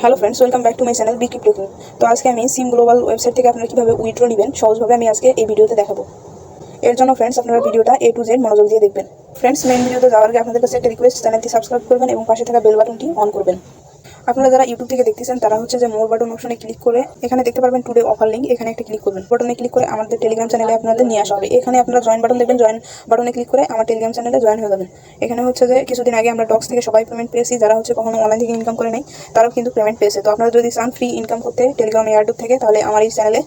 Hello friends, welcome back to my channel be keep talking. তো আজকে আমি সিম global website থেকে আপনারা কীভাবে উইথড্র নেবেন সহজভাবে আমি আজকে এই ভিডিওতে দেখাবো। এর জন্য ফ্রেন্ডস আপনারা ভিডিওটা A to Z মনোযোগ দিয়ে দেখবেন। ফ্রেন্ডস, মেইন ভিডিওতে যাওয়ার আগে আপনাদের কাছে একটা রিকোয়েস্ট, চ্যানেলটি সাবস্ক্রাইব করবেন এবং পাশে থাকা বেল বাটনটি অন করবেন। আপনারা যারা ইউটিউব থেকে দেখতেছেন তারা হচ্ছে যে মোর বাটন অপশনে ক্লিক করে এখানে দেখতে পারবেন টুডে অফার লিঙ্ক, এখানে একটা ক্লিক করবেন। বাটনে ক্লিক করে আমাদের টেলিগ্রাম চ্যানেলে আপনাদের নিয়ে আসা হবে। এখানে আপনারা জয়েন বাটন দেখবেন, জয়েন বাটনে ক্লিক করে আমার টেলিগ্রাম চ্যানেলে জয়েন হয়ে যাবেন। এখানে হচ্ছে যে কিছুদিন আগে আমরা ডক্স থেকে সবাই পেমেন্ট পেয়েছি, যারা হচ্ছে কখনো অনলাইন থেকে ইনকাম করে নাই তারাও কিন্তু পেমেন্ট পেয়েছে। তো আপনারা যদি চান ফ্রি ইনকাম করতে টেলিগ্রাম এয়ারড্রপ থেকে, তাহলে আমার এই চ্যানেলে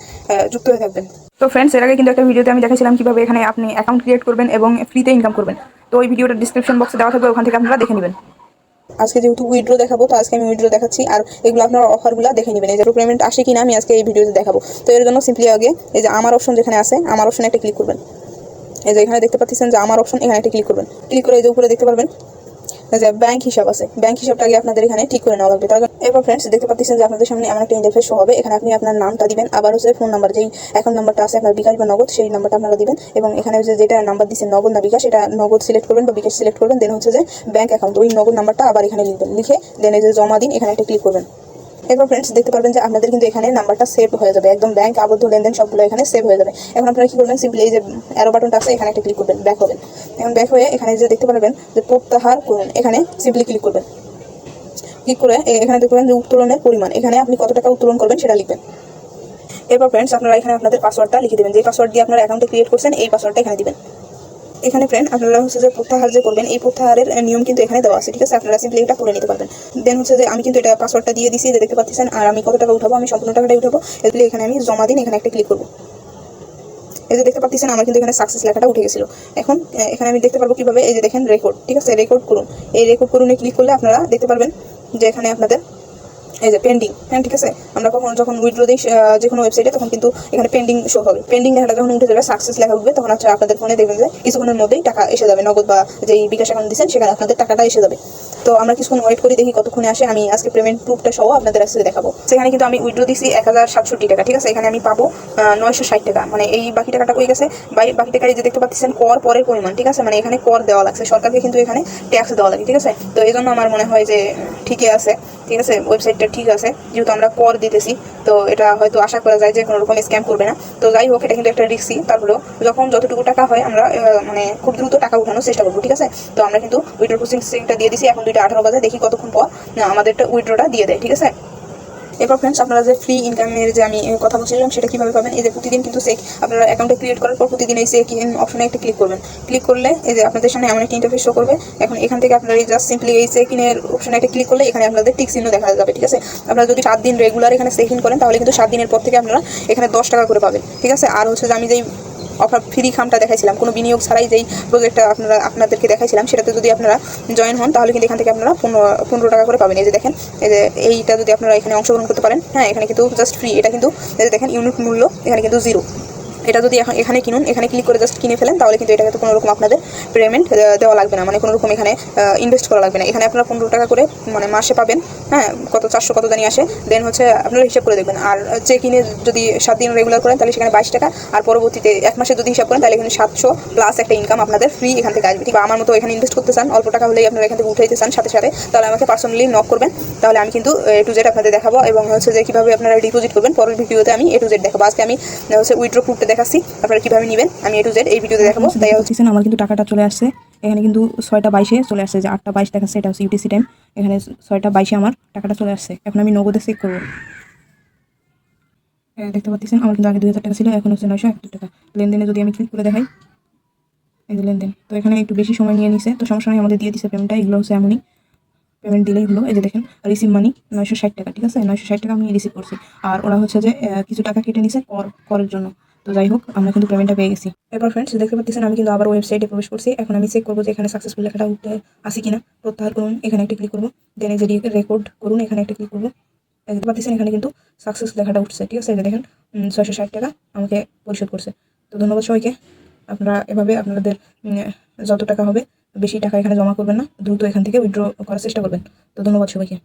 যুক্ত হয়ে থাকবেন। তো ফ্রেন্ডস, এর আগে কিন্তু একটা ভিডিওতে আমি দেখাছিলাম কিভাবে এখানে আপনি অ্যাকাউন্ট ক্রিয়েট করবেন এবং ফ্রিতে ইনকাম করবেন। তো ওই ভিডিওটা ডিসক্রিপশন বক্সে দেওয়া থাকবে, ওখান থেকে আপনারা দেখে নেবেন। আজকে যেহেতু উইথড্র দেখাবো, তো আজকে আমি উইথড্র দেখাচ্ছি, আর এগুলো আপনার অফারগুলো দেখে নেবেন। এই যে পেমেন্ট আসে কিনা আমি আজকে এই ভিডিওতে দেখাবো। তো এর জন্য সিম্পলি আগে এই যে আমার অপশন যেখানে আছে, আমার অপশনে একটা ক্লিক করবেন। এই যে এখানে দেখতে পাচ্ছেন যে আমার অপশন, এখানে একটা ক্লিক করবেন। ক্লিক করে এই যে উপরে দেখতে পারবেন যে ব্যাংক হিসাব আছে, ব্যাংক হিসাবটা আগে আপনাদের এখানে ঠিক করে নেওয়া লাগবে। এরপর ফ্রেন্ডস দেখতে পাচ্ছেন যে আপনাদের সামনে এমন একটা ইন্টারফেস শো হবে। এখানে আপনি আপনার নামটা দিবেন, আবার হচ্ছে ফোন নাম্বার, যেই অ্যাকাউন্ট নাম্বারটা আছে আপনার বিকাশ বা নগদ, সেই নাম্বারটা আপনারা দিবেন। এবং এখানে যেটা নাম্বার দিচ্ছেন নগদ না বিকাশ, এটা নগদ সিলেক্ট করবেন বা বিকাশ সিলেক্ট করবেন। দেন হচ্ছে যে ব্যাংক অ্যাকাউন্ট, ওই নগদ নাম্বারটা আবার এখানে লিখবেন। লিখে দেন এই যে জমা দিন, এখানে একটা ক্লিক করবেন। এরপর ফ্রেন্ডস দেখতে পারবেন যে আপনাদের কিন্তু এখানে নাম্বারটা সেভ হয়ে যাবে, একদম ব্যাংক আবদ্ধ লেনদেন সবগুলো এখানে সেভ হয়ে যাবে। এখন আপনারা কি করবেন, সিম্পলি এই যে অ্যারো বাটনটা আছে এখানে একটা ক্লিক করবেন, ব্যাক হবেন। এখন ব্যাক হয়ে এখানে যে দেখতে পারবেন যে প্রত্যাহার করুন, এখানে সিম্পলি ক্লিক করবেন। ক্লিক করে এখানে দেখবেন যে উত্তোলনের পরিমাণ, এখানে আপনি কত টাকা উত্তোলন করবেন সেটা লিখবেন। এরপর ফ্রেন্ডস আপনারা এখানে আপনাদের পাসওয়ার্ডটা লিখে দেবেন, যে পাসওয়ার্ড দিয়ে আপনারা অ্যাকাউন্টে ক্রিয়েট করছেন এই পাসওয়ার্ডটা এখানে দিবেন। এখানে ফ্রেন্ড আপনারা হচ্ছে যে প্রত্যাহার যে করবেন, এই প্রত্যাহারের নিয়ম কিন্তু এখানে দেওয়া আছে, ঠিক আছে? আপনারা সিম্পলি এটা করে নিতে পারবেন। দেন হচ্ছে যে আমি কিন্তু এটা পাসওয়ার্ডটা দিয়ে দিছি, যে দেখতে পাচ্ছেন। আর আমি কত টাকা উঠাবো, আমি সম্পূর্ণ টাকাটাই উঠাবো। এগুলি এখানে আমি জমা দিন, এখানে একটা ক্লিক করবো। এই যে দেখতে পাচ্ছেন আমার কিন্তু এখানে সাকসেস লেখাটা উঠে গেছিল। এখন এখানে আমি দেখতে পারবো কিভাবে, এই যে দেখেন রেকর্ড, ঠিক আছে? রেকর্ড করুন, এই রেকর্ড করুনে ক্লিক করলে আপনারা দেখতে পারবেন যে এখানে আপনাদের এই যে পেন্ডিং, হ্যাঁ ঠিক আছে। আমরা যখন উইথড্র দিই যে কোনো ওয়েবসাইটে, তখন কিন্তু এখানে পেন্ডিং শো হবে। পেন্ডিং লেখাটা যখন উঠে যাবে, সাকসেস লেখা উঠবে, তখন হচ্ছে আপনাদের ফোনে দেখবেন যে কিছুক্ষণের মধ্যেই টাকা এসে যাবে, নগদ বা যেই বিকাশ অ্যাকাউন্ট দিচ্ছেন সেখানে আপনাদের টাকাটা এসে যাবে। তো আমরা কিছুক্ষণ ওয়েট করি, দেখি কতক্ষণে আসে। আমি আজকে পেমেন্ট প্রুফটা সহ আপনাদের আজকে দেখাবো। সেখানে কিন্তু আমি উইথড্র দিচ্ছি 1067 টাকা, ঠিক আছে? এখানে আমি পাবো 960 টাকা, মানে এই বাকি টাকাটা হয়ে গেছে। বাকি টাকা এই যে দেখতে পাচ্ছেন কর পরের পরিমাণ, ঠিক আছে? মানে এখানে কর দেওয়া লাগছে, সরকারকে কিন্তু এখানে ট্যাক্স দেওয়া লাগে, ঠিক আছে? তো এই জন্য আমার মনে হয় যে ঠিকই আছে, ঠিক আছে? ওয়েবসাইটটা ঠিক আছে, যেহেতু আমরা কর দিতেছি, তো এটা হয়তো আশা করা যায় যে কোনো রকম স্ক্যাম করবে না। তো যাই হোক, এটা কিন্তু একটা রিস্কি, তারপরেও যখন যতটুকু টাকা হয় আমরা মানে খুব দ্রুত টাকা উঠানোর চেষ্টা করবো, ঠিক আছে? তো আমরা কিন্তু উইথড্র প্রসেসিংটা দিয়ে দিছি, এখন 2:18 বাজে, দেখি কতক্ষণ পর আমাদেরটা উইথড্রটা দিয়ে দেয়, ঠিক আছে? এরপর ফ্রেন্ডস আপনারা যে ফ্রি ইনকামের যে আমি কথা বলছিলাম সেটা কীভাবে পাবেন, এই যে প্রতিদিন কিন্তু চেক, আপনারা অ্যাকাউন্টে ক্রিয়েট করার পর প্রতিদিন এই চেক ইন অপশনে একটা ক্লিক করবেন। ক্লিক করলে এই যে আপনাদের সামনে এমন একটা ইন্টারফেস শো করবে। এখন এখান থেকে আপনারা এই জাস্ট সিম্পলি এই চেক ইনের অপশনে একটা ক্লিক করলে এখানে আপনাদের টিক চিহ্ন দেখা যাবে, ঠিক আছে? আপনারা যদি 7 দিন রেগুলার এখানে চেক ইন করেন, তাহলে কিন্তু 7 দিনের পর থেকে আপনারা এখানে 10 টাকা করে পাবেন, ঠিক আছে? আর হচ্ছে যে আমি যেই অফার ফ্রি খামটা দেখাইছিলাম, কোনো বিনিয়োগ ছাড়াই যেই প্রজেক্টটা আপনাদেরকে দেখাইছিলাম, সেটাতে যদি আপনারা জয়েন হন, তাহলে কিন্তু এখান থেকে আপনারা 15 টাকা করে পাবেন। এই যে দেখেন, এই যে এইটা যদি আপনারা এখানে অংশগ্রহণ করতে পারেন, হ্যাঁ, এখানে কিন্তু জাস্ট ফ্রি, এটা কিন্তু এই যে দেখেন ইউনিট মূল্য এখানে কিন্তু 0। এটা যদি এখানে কিনুন, এখানে ক্লিক করে জাস্ট কিনে ফেলেন, তাহলে কিন্তু এটাকে তো কোনো রকম আপনাদের পেমেন্ট দেওয়া লাগবে না, মানে কোনো রকম এখানে ইনভেস্ট করা লাগবে না। এখানে আপনারা 15 টাকা করে মানে মাসে পাবেন, হ্যাঁ, কত 400 কত জানি আসে। দেন হচ্ছে আপনারা হিসাব করে দেখবেন। আর যে কিনে যদি 7 দিন রেগুলার করেন, তাহলে সেখানে 22 টাকা। আর পরবর্তীতে 1 মাসে যদি হিসাব করেন, তাহলে এখানে 700 প্লাস একটা ইনকাম আপনাদের ফ্রি এখান থেকে আসবে। ঠিক আমার মতো এখানে ইনভেস্ট করতে চান, অল্প টাকা হলেই আপনারা এখান থেকে উঠাইতে চান সাথে সাথে, তাহলে আমাকে পার্সোনালি নক করবেন। তাহলে আমি কিন্তু A to Z আপনাদের দেখাবো, এবং হচ্ছে যে কীভাবে আপনারা ডিপোজিট করবেন পরের ভিডিওতে আমি A to Z দেখাবো। আজকে আমি হচ্ছে উইথড্র প্রুফটা দেখাচ্ছি, আপনারা কীভাবে নেবেন আমি A to Z এই ভিডিওতে দেখাবো। তাই হচ্ছে আমার কিন্তু টাকাটা চলে আসছে, এখানে কিন্তু 6টা 22-এ চলে আসছে, যে 8টা 22 দেখাচ্ছে, এটা হচ্ছে ইউটিসি টাইম। এখানে 6টা 22-এ আমার টাকাটা চলে আসছে। এখন আমি নগদে চেক করবো। দেখতে পাচ্ছেন আমার কিন্তু আগে 2000 টাকা ছিল, এখন হচ্ছে 971 টাকা। লেনদেনে যদি আমি ক্লিক করে দেখাই, এই যে লেনদেন, তো এখানে একটু বেশি সময় নিয়ে নিছে, তো সমস্যা নেই, আমাদের দিয়ে দিচ্ছে পেমেন্টটা। এগুলো হচ্ছে এমনই, পেমেন্ট দিলেই হলো। এই যে দেখেন রিসিভ মানি 960 টাকা, ঠিক আছে? 960 টাকা আমি রিসিভ করছি। আর ওরা হচ্ছে যে কিছু টাকা কেটে নিছে করের জন্য। তো যাই হোক, আমরা কিন্তু পেমেন্টটা পেয়ে গেছি। এরপর ফ্রেন্ডস দেখতে পাচ্ছেন আমি কিন্তু আবার ওয়েবসাইটে প্রবেশ করছি। এখন আমি চেক করবো যে এখানে সাকসেসফুল লেখাটা উঠতে আসে কিনা। প্রত্যাহার করুন, এখানে একটা ক্লিক করবো। দেন এই যে রেকর্ড করুন, এখানে একটা ক্লিক করবো। দেখতে পাচ্ছেন এখানে কিন্তু সাকসেস লেখাটা উঠছে, ঠিক আছে? এই যে দেখেন 660 টাকা আমাকে পরিশোধ করছে। তো ধন্যবাদ সবাইকে। আপনারা এভাবে আপনাদের যত টাকা হবে, বেশি টাকা এখানে জমা করবেন না, দ্রুত এখান থেকে উইথড্র করার চেষ্টা করবেন। তো ধন্যবাদ সবাইকে।